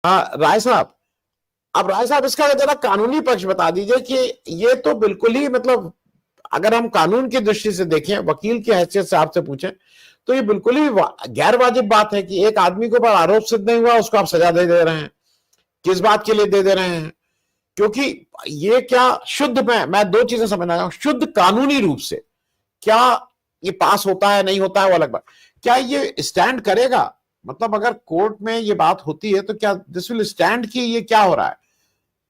हाँ राय साहब, अब राय साहब इसका जरा कानूनी पक्ष बता दीजिए कि ये तो बिल्कुल ही मतलब अगर हम कानून की दृष्टि से देखें, वकील की हैसियत से आपसे पूछें, तो ये बिल्कुल ही गैर वाजिब बात है कि एक आदमी के ऊपर आरोप सिद्ध नहीं हुआ उसको आप सजा दे रहे हैं। किस बात के लिए दे रहे हैं? क्योंकि ये क्या शुद्ध, मैं दो चीजें समझना चाहूँ, शुद्ध कानूनी रूप से क्या ये पास होता है नहीं होता है वो अलग बात, क्या ये स्टैंड करेगा? मतलब अगर कोर्ट में ये बात होती है तो क्या दिस विल स्टैंड कि ये क्या हो रहा है?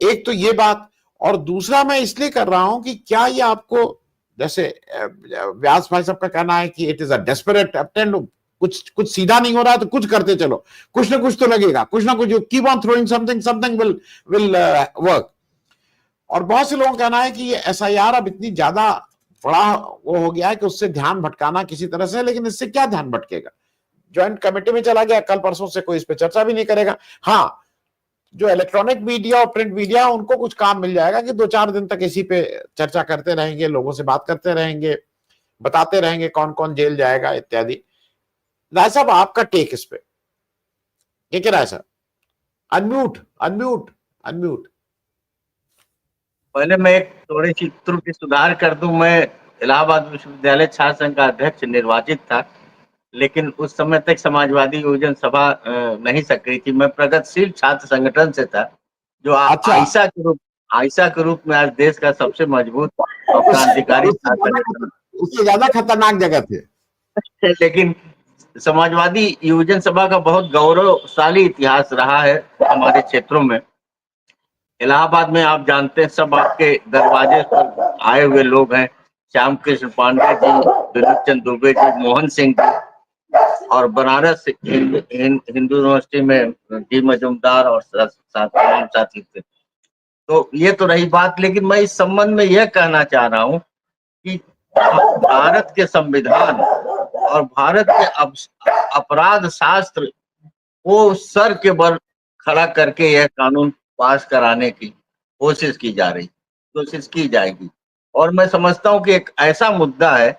एक तो ये बात, और दूसरा मैं इसलिए कर रहा हूं कि क्या ये आपको, जैसे व्यास भाई साहब का कहना है कि it is a desperate attempt, कुछ कुछ सीधा नहीं हो रहा है तो कुछ करते चलो, कुछ ना कुछ तो लगेगा, कुछ ना कुछ, you keep on throwing something, something will work. और बहुत से लोगों का कहना है कि ये एसआईआर अब इतनी ज्यादा बड़ा वो हो गया है कि उससे ध्यान भटकाना किसी तरह से, लेकिन इससे क्या ध्यान भटकेगा? ज्वाइंट कमेटी में चला गया, कल परसों से कोई इस पर चर्चा भी नहीं करेगा। हाँ, जो इलेक्ट्रॉनिक मीडिया और प्रिंट मीडिया उनको कुछ काम मिल जाएगा कि 2-4 दिन तक इसी पे चर्चा करते रहेंगे, लोगों से बात करते रहेंगे, बताते रहेंगे कौन कौन जेल जाएगा इत्यादि। राय साहब आपका टेक इस पे, क्या राय साहब? Unmute, unmute, unmute. पहले मैं एक थोड़ी सी त्रुटि सुधार कर दूं। मैं इलाहाबाद विश्वविद्यालय छात्र संघ का अध्यक्ष निर्वाचित था, लेकिन उस समय तक समाजवादी योजना सभा नहीं सक्रिय थी। मैं प्रगतिशील छात्र संगठन से था, जो अच्छा, आयशा के रूप में आज देश का सबसे मजबूत और क्रांतिकारी छात्र संगठन उससे ज्यादा खतरनाक जगह थे। है। लेकिन समाजवादी योजना सभा का बहुत गौरवशाली इतिहास रहा है हमारे क्षेत्रों में। इलाहाबाद में आप जानते हैं, सब आपके दरवाजे पर आए हुए लोग हैं। श्याम कृष्ण पांडे जी, विनोद चंद्र दुबे जी, मोहन सिंह जी, और बनारस हिंदू यूनिवर्सिटी में डी मजूमदार और तमाम साथी थे। तो ये तो रही बात, लेकिन मैं इस संबंध में यह कहना चाह रहा हूँ कि भारत के संविधान और भारत के अपराध शास्त्र को सर के बल खड़ा करके यह कानून पास कराने की कोशिश की जाएगी। और मैं समझता हूं कि एक ऐसा मुद्दा है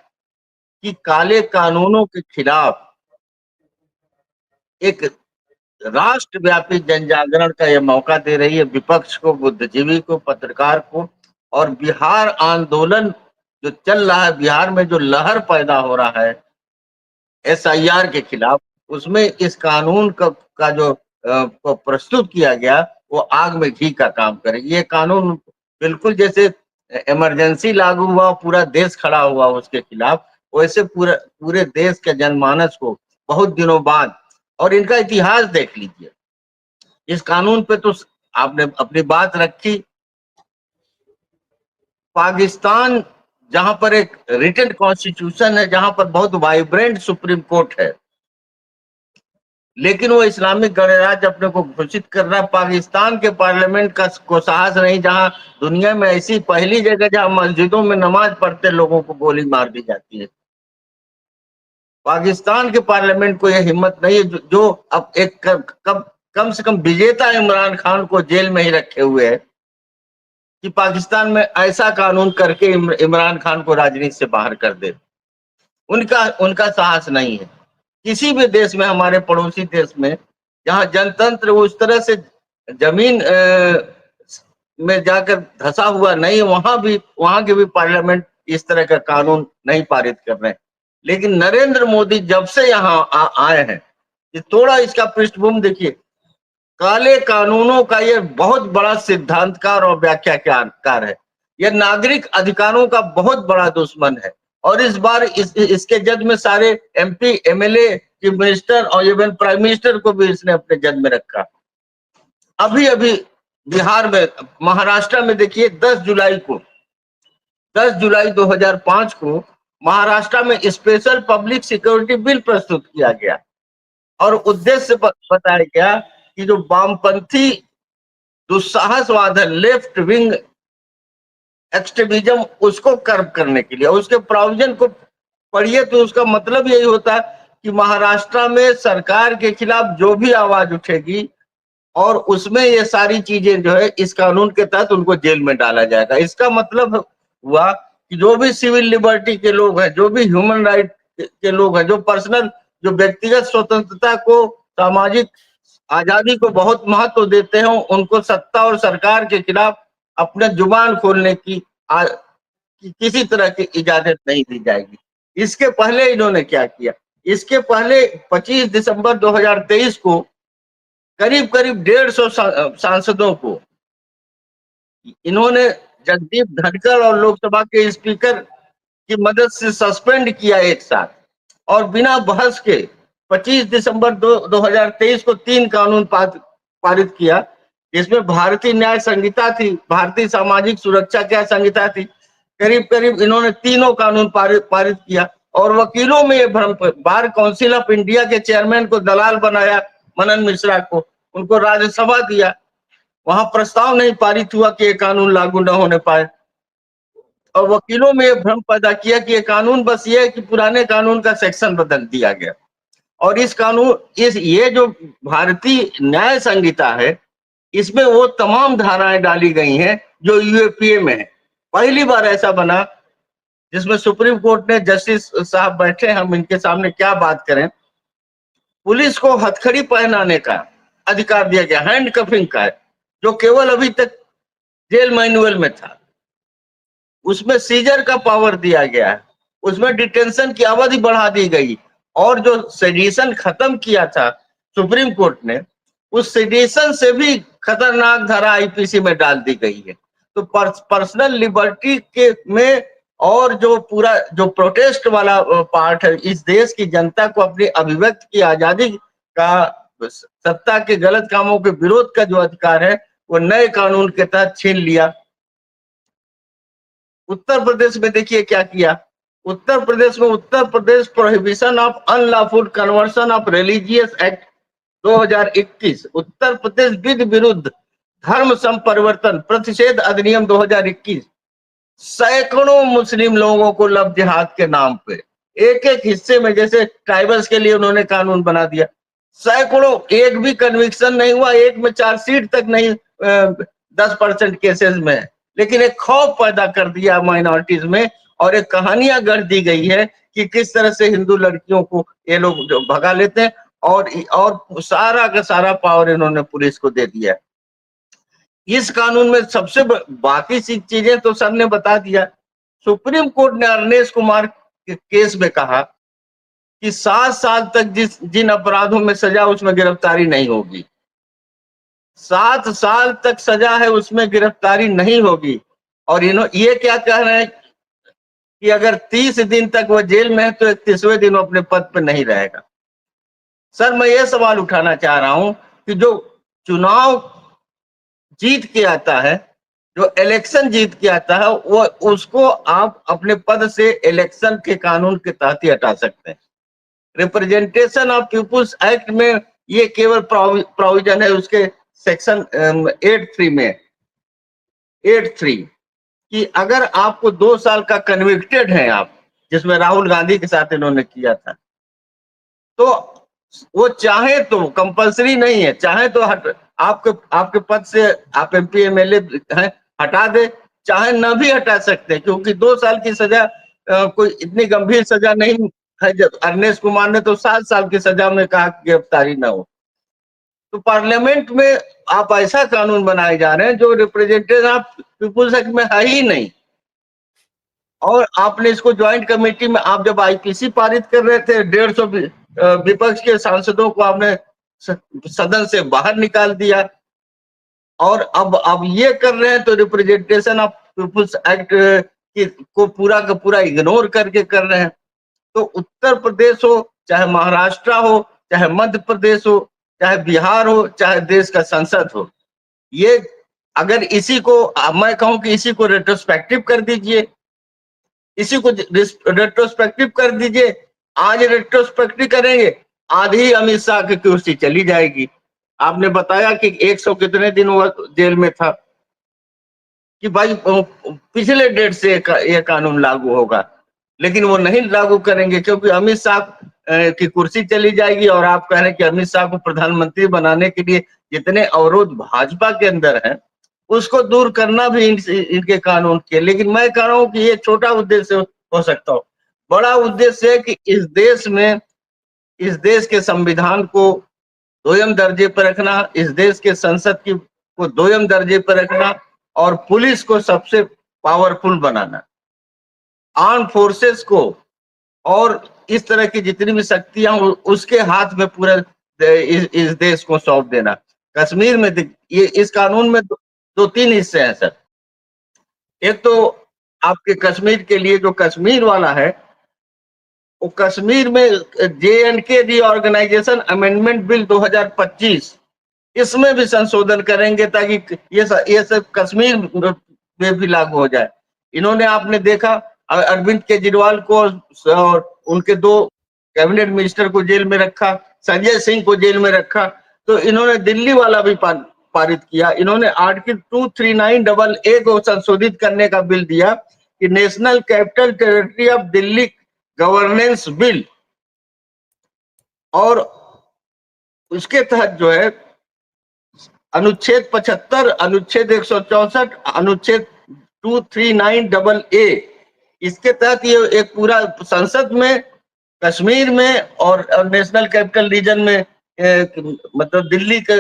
कि काले कानूनों के खिलाफ एक राष्ट्रव्यापी जन जागरण का यह मौका दे रही है विपक्ष को, बुद्धिजीवी को, पत्रकार को। और बिहार आंदोलन जो चल रहा है, बिहार में जो लहर पैदा हो रहा है एसआईआर के खिलाफ, उसमें इस कानून का जो को प्रस्तुत किया गया, वो आग में घी का काम करेगी। ये कानून बिल्कुल जैसे इमरजेंसी लागू हुआ, पूरा देश खड़ा हुआ उसके खिलाफ, वैसे पूरे देश के जनमानस को बहुत दिनों बाद, और इनका इतिहास देख लीजिए। इस कानून पे तो आपने अपनी बात रखी। पाकिस्तान जहां पर एक रिटन कॉन्स्टिट्यूशन है, जहां पर बहुत वाइब्रेंट सुप्रीम कोर्ट है, लेकिन वो इस्लामिक गणराज्य अपने को घोषित कर रहा है। पाकिस्तान के पार्लियामेंट को साहस नहीं, जहां दुनिया में ऐसी पहली जगह जहां मस्जिदों में नमाज पढ़ते लोगों को गोली मार दी जाती है। पाकिस्तान के पार्लियामेंट को यह हिम्मत नहीं है, जो अब एक कम से कम विजेता इमरान खान को जेल में ही रखे हुए है, कि पाकिस्तान में ऐसा कानून करके इमरान खान को राजनीति से बाहर कर दे। उनका उनका साहस नहीं है। किसी भी देश में, हमारे पड़ोसी देश में, जहां जनतंत्र उस तरह से जमीन में जाकर धसा हुआ नहीं, वहां के भी पार्लियामेंट इस तरह का कानून नहीं पारित कर रहे हैं। लेकिन नरेंद्र मोदी जब से यहाँ आए हैं, ये थोड़ा इसका पृष्ठभूमि देखिए। काले कानूनों का ये बहुत बड़ा सिद्धांतकार और व्याख्याकार है। यह नागरिक अधिकारों का बहुत बड़ा दुश्मन है। और इस बार इसके जद में सारे एमपी, एमएलए, चीफ मिनिस्टर और इवन प्राइम मिनिस्टर को भी इसने अपने जद में रखा। अभी अभी बिहार में, महाराष्ट्र में देखिए, 10 जुलाई 2005 को महाराष्ट्र में स्पेशल पब्लिक सिक्योरिटी बिल प्रस्तुत किया गया, और उद्देश्य बताया गया कि जो वामपंथी दुस्साहसवाद है, लेफ्ट विंग एक्सट्रीमिज्म, उसको कर्ब करने के लिए। उसके प्रोविजन को पढ़िए तो उसका मतलब यही होता है कि महाराष्ट्र में सरकार के खिलाफ जो भी आवाज उठेगी, और उसमें ये सारी चीजें जो है इस कानून के तहत उनको जेल में डाला जाएगा। इसका मतलब हुआ कि जो भी सिविल लिबर्टी के लोग हैं, जो भी ह्यूमन राइट के लोग हैं, जो पर्सनल, जो व्यक्तिगत स्वतंत्रता को, सामाजिक आजादी को बहुत महत्व देते हैं, उनको सत्ता और सरकार के खिलाफ अपने जुबान खोलने की किसी तरह की इजाजत नहीं दी जाएगी। इसके पहले इन्होंने क्या किया, इसके पहले 25 दिसंबर 2023 को करीब करीब 150 सांसदों को इन्होंने जगदीप धनखड़ और लोकसभा के स्पीकर की मदद से सस्पेंड किया एक साथ, और बिना बहस के 25 दिसंबर 2023 को 3 कानून पारित किया। इसमें भारतीय न्याय संहिता थी, भारतीय सामाजिक सुरक्षा क्या संहिता थी, करीब करीब इन्होंने तीनों कानून पारित किया। और वकीलों में ये भ्रम, बार काउंसिल ऑफ इंडिया के चेयरमैन को दलाल बनाया, मनन मिश्रा को, उनको राज्यसभा दिया, वहां प्रस्ताव नहीं पारित हुआ कि ये कानून लागू न होने पाए। और वकीलों में ये भ्रम पैदा किया कि ये कानून बस ये है कि पुराने कानून का सेक्शन बदल दिया गया। और इस कानून ये जो भारतीय न्याय संहिता है, इसमें वो तमाम धाराएं डाली गई हैं जो यूएपीए में है। पहली बार ऐसा बना जिसमें सुप्रीम कोर्ट ने, जस्टिस साहब बैठे, हम इनके सामने क्या बात करें, पुलिस को हथकड़ी पहनाने का अधिकार दिया गया, हैंड कफिंग का, जो केवल अभी तक जेल मैनुअल में था। उसमें सीजर का पावर दिया गया है, उसमें डिटेंशन की अवधि बढ़ा दी गई, और जो सेडिशन खत्म किया था सुप्रीम कोर्ट ने, उस सेडिशन से भी खतरनाक धारा आईपीसी में डाल दी गई है। तो पर्सनल लिबर्टी के में, और जो पूरा जो प्रोटेस्ट वाला पार्ट है, इस देश की जनता को अपनी अभिव्यक्ति की आजादी का, सत्ता के गलत कामों के विरोध का जो अधिकार है, वो नए कानून के तहत छीन लिया। उत्तर प्रदेश में देखिए क्या किया। उत्तर प्रदेश में Uttar Pradesh prohibition of unlawful conversion of religious act 2021, Uttar Pradesh विधि विरुद्ध धर्म संपरिवर्तन प्रतिषेध अधिनियम 2021, सैकड़ों मुस्लिम लोगों को लव जिहाद के नाम पे एक एक हिस्से में, जैसे ट्राइबल्स के लिए उन्होंने कानून बना दिया, सैकड़ों, एक भी कन्विक्शन नहीं हुआ, एक में चार्जशीट तक नहीं, 10% केसेस में, लेकिन एक खौफ पैदा कर दिया माइनॉरिटीज में, और एक कहानियां गढ़ दी गई है कि किस तरह से हिंदू लड़कियों को ये लोग जो भगा लेते हैं, और सारा का सारा पावर इन्होंने पुलिस को दे दिया। इस कानून में सबसे बाकी सी चीजें तो सर ने बता दिया। सुप्रीम कोर्ट ने अरनेश कुमार के केस में कहा कि 7 साल तक जिन अपराधों में सजा, उसमें गिरफ्तारी नहीं होगी। 7 साल तक सजा है, उसमें गिरफ्तारी नहीं होगी। और ये क्या कह रहे हैं कि अगर 30 दिन तक वो जेल में है तो 31वें दिन वो अपने पद पर नहीं रहेगा। सर, मैं ये सवाल उठाना चाह रहा हूं कि जो चुनाव जीत के आता है, जो इलेक्शन जीत के आता है, वो उसको आप अपने पद से इलेक्शन के कानून के तहत ही हटा सकते हैं। रिप्रेजेंटेशन ऑफ पीपुल्स एक्ट में ये केवल प्रोविजन है, उसके सेक्शन 8(3) में 8(3) कि अगर आपको 2 साल का कन्विक्टेड है आप, जिसमें राहुल गांधी के साथ इन्होंने किया था, तो वो चाहे तो, कंपलसरी नहीं है, चाहे तो आपके पद से, आप एमपी एमएलए हैं, हटा दे, चाहे न भी हटा सकते, क्योंकि 2 साल की सजा कोई इतनी गंभीर सजा नहीं है। जब अरनेश कुमार ने तो 7 साल की सजा में कहा गिरफ्तारी न हो। तो पार्लियामेंट में आप ऐसा कानून बनाए जा रहे हैं जो रिप्रेजेंटेशन ऑफ पीपुल्स एक्ट में है ही नहीं। और आपने इसको ज्वाइंट कमेटी में, आप जब आईपीसी पारित कर रहे थे, 150 विपक्ष के सांसदों को आपने सदन से बाहर निकाल दिया, और अब ये कर रहे हैं तो रिप्रेजेंटेशन ऑफ पीपुल्स एक्ट को पूरा का पूरा इग्नोर करके कर रहे हैं। तो उत्तर प्रदेश हो, चाहे महाराष्ट्र हो, चाहे मध्य प्रदेश हो, चाहे बिहार हो, चाहे देश का संसद हो, ये अगर इसी को मैं कहूं कि इसी को रेट्रोस्पेक्टिव कर दीजिए, इसी को रेट्रोस्पेक्टिव कर दीजिए। आज रेट्रोस्पेक्टिव करेंगे, आधी अमित शाह की कुर्सी चली जाएगी। आपने बताया कि 100 कितने दिन वो जेल में था, कि भाई पिछले डेट से ये कानून लागू होगा, लेकिन वो नहीं लागू करेंगे क्योंकि अमित शाह की कुर्सी चली जाएगी। और आप कह रहे हैं कि अमित शाह को प्रधानमंत्री बनाने के लिए जितने अवरोध भाजपा के अंदर हैं, उसको दूर करना भी इनके कानून के। लेकिन मैं कह रहा हूं कि ये छोटा उद्देश्य हो सकता हो, बड़ा उद्देश्य है कि इस देश में, इस देश के संविधान को दोयम दर्जे पर रखना, इस देश के संसद की को दोयम दर्जे पर रखना और पुलिस को सबसे पावरफुल बनाना, आर्म फोर्सेस को और इस तरह की जितनी भी शक्तियां उसके हाथ में पूरा इस देश को सौंप देना। कश्मीर में ये इस कानून में दो तीन हिस्से हैं सर। एक तो आपके कश्मीर के लिए जो कश्मीर वाला है, वो कश्मीर में JNK रीऑर्गेनाइजेशन अमेंडमेंट बिल 2025 इसमें भी संशोधन करेंगे ताकि ये सब कश्मीर में भी लागू हो जाए। इन्होंने आपने देखा अरविंद केजरीवाल को और उनके 2 कैबिनेट मिनिस्टर को जेल में रखा, संजय सिंह को जेल में रखा, तो इन्होंने दिल्ली वाला भी पारित किया। इन्होंने आर्टिकल 239AA को संशोधित करने का बिल दिया कि national capital territory of Delhi governance bill, और उसके तहत जो है अनुच्छेद 75, अनुच्छेद 164, अनुच्छेद 239AA, इसके तहत ये एक पूरा संसद में कश्मीर में और नेशनल कैपिटल रीजन में मतलब दिल्ली का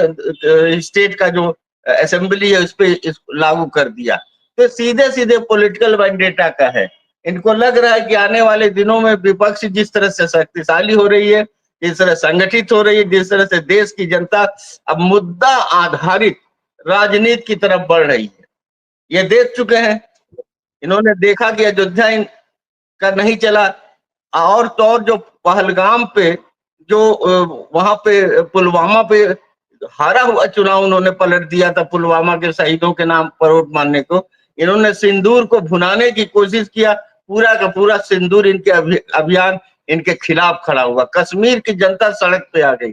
स्टेट का जो असेंबली है उस पे लागू कर दिया। तो सीधे सीधे पॉलिटिकल वेंडेटा का है। इनको लग रहा है कि आने वाले दिनों में विपक्ष जिस तरह से शक्तिशाली हो रही है, जिस तरह संगठित हो रही है, जिस तरह से देश की जनता अब मुद्दा आधारित राजनीति की तरफ बढ़ रही है, ये देख चुके हैं। इन्होंने देखा कि अयोध्या का नहीं चला, और तो और जो पहलगाम पे जो वहां पे पुलवामा पे हारा हुआ चुनाव उन्होंने पलट दिया था, पुलवामा के शहीदों के नाम पर वोट मानने को इन्होंने सिंदूर को भुनाने की कोशिश किया। पूरा का पूरा सिंदूर इनके अभियान इनके खिलाफ खड़ा हुआ। कश्मीर की जनता सड़क पे आ गई।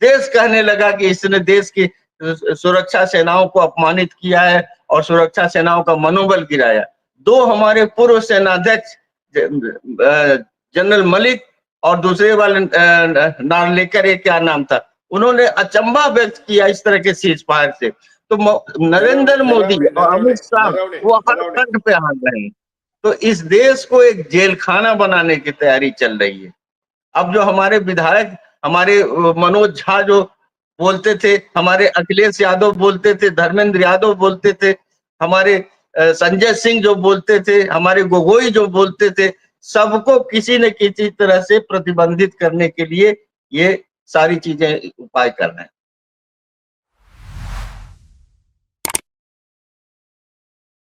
देश कहने लगा कि इसने देश की सुरक्षा सेनाओं को अपमानित किया है और सुरक्षा सेनाओं का मनोबल गिराया। 2 हमारे पूर्व सेनाध्यक्ष जनरल मलिक और दूसरे वाले नार्लिकर, ये क्या नाम था, उन्होंने अचंभा व्यक्त किया इस तरह के सीज फायर से। तो नरेंद्र मोदी और अमित शाह वो हर फ्रंट पे हार रहे हैं। तो इस देश को एक जेल खाना बनाने की तैयारी चल रही है। अब जो हमारे विधायक, हमारे मनोज झा जो बोलते थे, हमारे अखिलेश यादव बोलते थे, धर्मेंद्र यादव बोलते थे, हमारे संजय सिंह जो बोलते थे, हमारे गोगोई जो बोलते थे, सबको किसी न किसी तरह से प्रतिबंधित करने के लिए ये सारी चीजें उपाय कर रहे हैं।